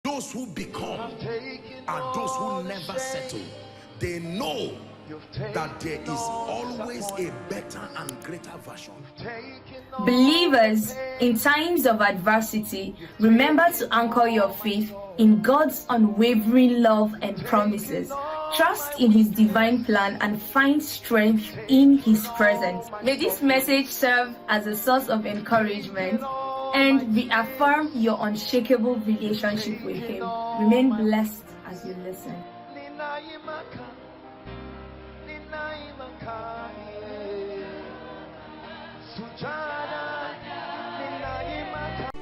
Those who become are those who never settle. They know that there is always a better and greater version. Believers, in times of adversity, remember to anchor your faith in God's unwavering love and promises. Trust in His divine plan and find strength in His presence. May this message serve as a source of encouragement and reaffirm your unshakable relationship with Him. Remain blessed as you listen.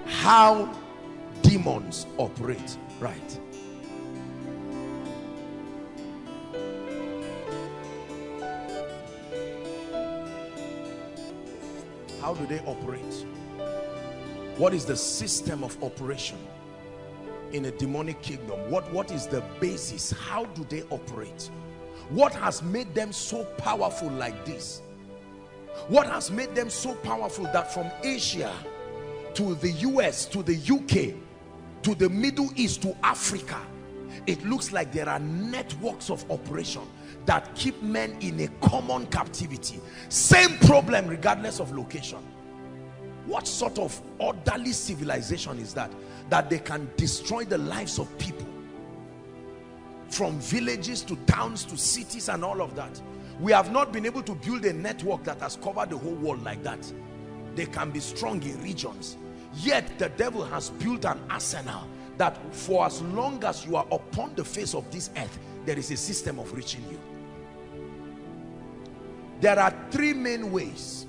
How demons operate, right? How do they operate? What is the system of operation in a demonic kingdom? What is the basis? How do they operate? What has made them so powerful like this? What has made them so powerful that from Asia to the US, to the UK, to the Middle East, to Africa, it looks like there are networks of operation that keep men in a common captivity. Same problem regardless of location. What sort of orderly civilization is that? That they can destroy the lives of people, from villages to towns to cities and all of that. We have not been able to build a network that has covered the whole world like that. They can be strong in regions, yet the devil has built an arsenal that for as long as you are upon the face of this earth, there is a system of reaching you. There are three main ways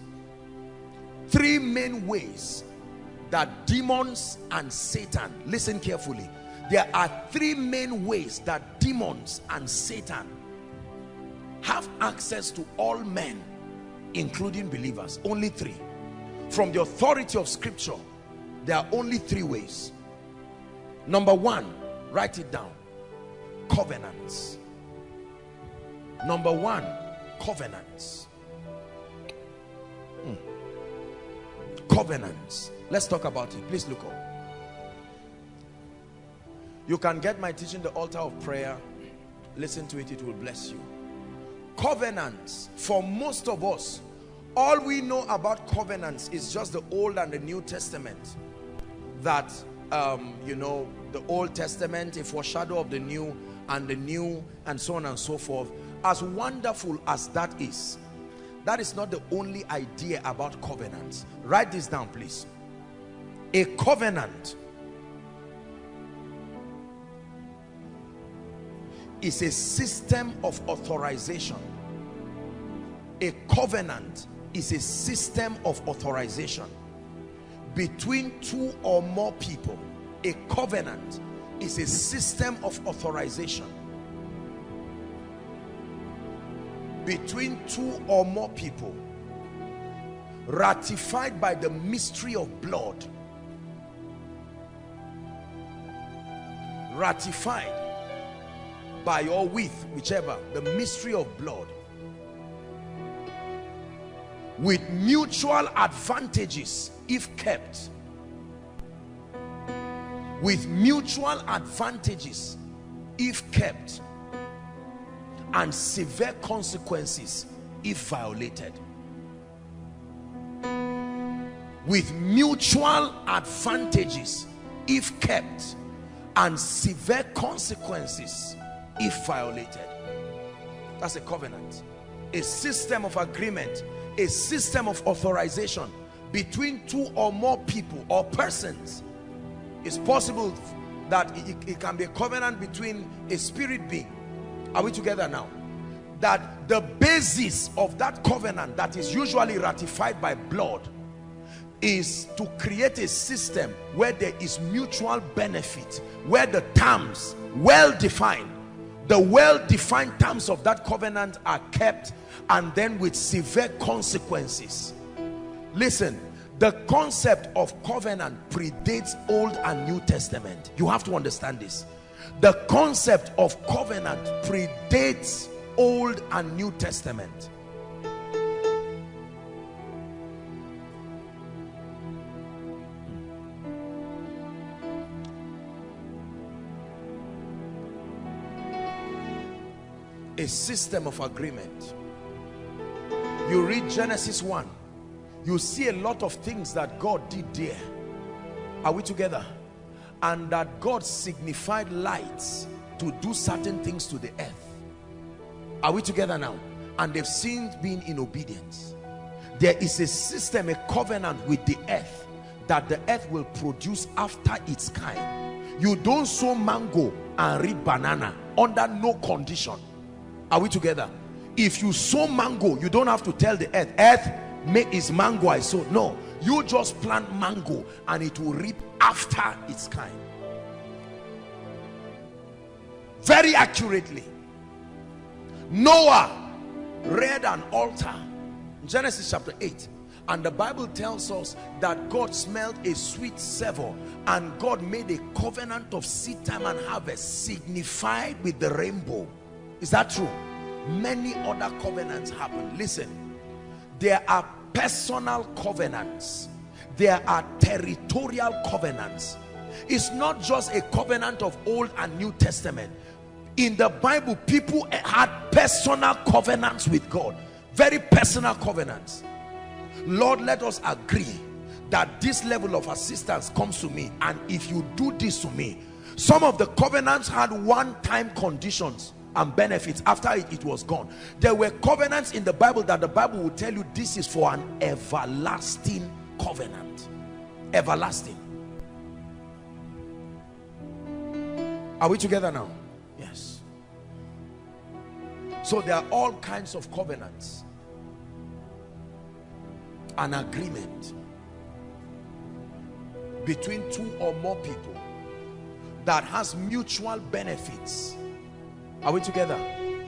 that demons and Satan, listen carefully, there are three main ways that demons and Satan have access to all men, including believers. Only three. From the authority of scripture, there are only three ways. Number one, write it down: covenants. Number one, covenants. Covenants. Let's talk about it. Please look up. You can get my teaching, The Altar of Prayer. Listen to it, it will bless you. Covenants, for most of us, all we know about covenants is just the Old and the New Testament. That you know, the Old Testament, a foreshadow of the New, and the New, and so on and so forth. As wonderful as that is not the only idea about covenants. Write this down, please. A covenant is a system of authorization. A covenant is a system of authorization between two or more people. A covenant is a system of authorization between two or more people, ratified by the mystery of blood. Ratified by or with, whichever, the mystery of blood, with mutual advantages if kept. With mutual advantages if kept, and severe consequences if violated. With mutual advantages if kept, and severe consequences if violated. That's a covenant. A system of agreement, a system of authorization between two or more people or persons. It's possible that it can be a covenant between a spirit being. Are we together now? That the basis of that covenant, that is usually ratified by blood, is to create a system where there is mutual benefit, where the terms well-defined, the well-defined terms of that covenant are kept, and then with severe consequences. Listen, the concept of covenant predates Old and New Testament. You have to understand this. The concept of covenant predates Old and New Testament. A system of agreement. You read Genesis 1, you see a lot of things that God did there. Are we together? And that God signified lights to do certain things to the earth. Are we together now? And they've seen being in obedience. There is a system, a covenant with the earth, that the earth will produce after its kind. You don't sow mango and reap banana under no condition. Are we together? If you sow mango, you don't have to tell the earth, earth, make is mango I sowed. No, you just plant mango and it will reap after its kind. Very accurately. Noah reared an altar, Genesis chapter 8, and the Bible tells us that God smelled a sweet savour, and God made a covenant of seed time and harvest signified with the rainbow. Is that true? Many other covenants happen. Listen, there are personal covenants, there are territorial covenants. It's not just a covenant of Old and New Testament. In the Bible, people had personal covenants with God, very personal covenants. Lord, let us agree that this level of assistance comes to me, and if you do this to me. Some of the covenants had one-time conditions and benefits. After it was gone. There were covenants in the Bible that the Bible will tell you this is for an everlasting covenant. Everlasting. Are we together now? Yes. So there are all kinds of covenants. An agreement between two or more people that has mutual benefits. Are we together?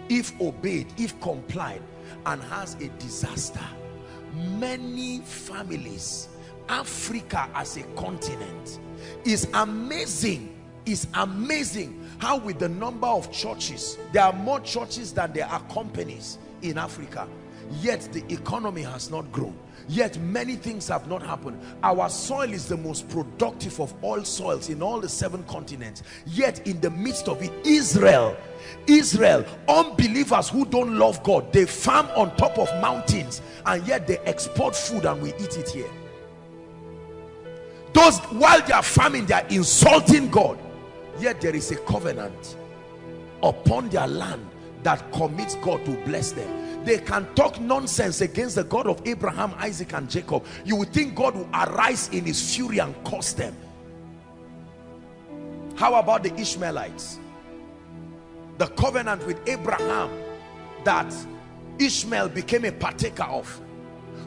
If obeyed, if complied, and has a disaster. Many families, Africa as a continent, is amazing. It's amazing how with the number of churches, there are more churches than there are companies in Africa, yet the economy has not grown. Yet many things have not happened. Our soil is the most productive of all soils in all the 7 continents. Yet in the midst of it, Israel, unbelievers who don't love God, they farm on top of mountains, and yet they export food and we eat it here. Those, while they are farming, they are insulting God. Yet there is a covenant upon their land that commits God to bless them. They can talk nonsense against the God of Abraham, Isaac, and Jacob. You would think God will arise in his fury and curse them. How about the Ishmaelites? The covenant with Abraham that Ishmael became a partaker of.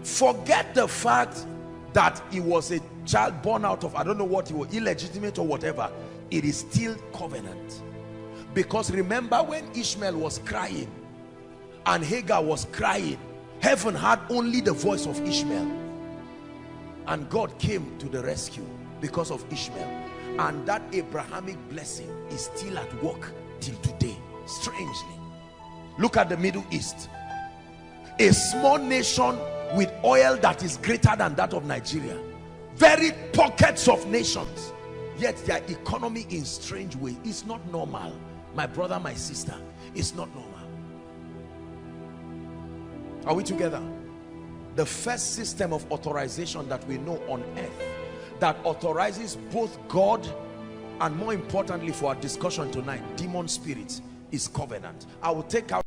Forget the fact that he was a child born out of, I don't know what he was, illegitimate or whatever. It is still covenant. Because remember when Ishmael was crying and Hagar was crying, heaven had only the voice of Ishmael, and God came to the rescue because of Ishmael. And that Abrahamic blessing is still at work till today. Strangely, look at the Middle East, a small nation with oil that is greater than that of Nigeria, very pockets of nations, yet their economy in strange way. It's not normal, my brother, my sister. It's not normal. Are we together? The first system of authorization that we know on earth that authorizes both God and, more importantly for our discussion tonight, demon spirits, is covenant. I will take out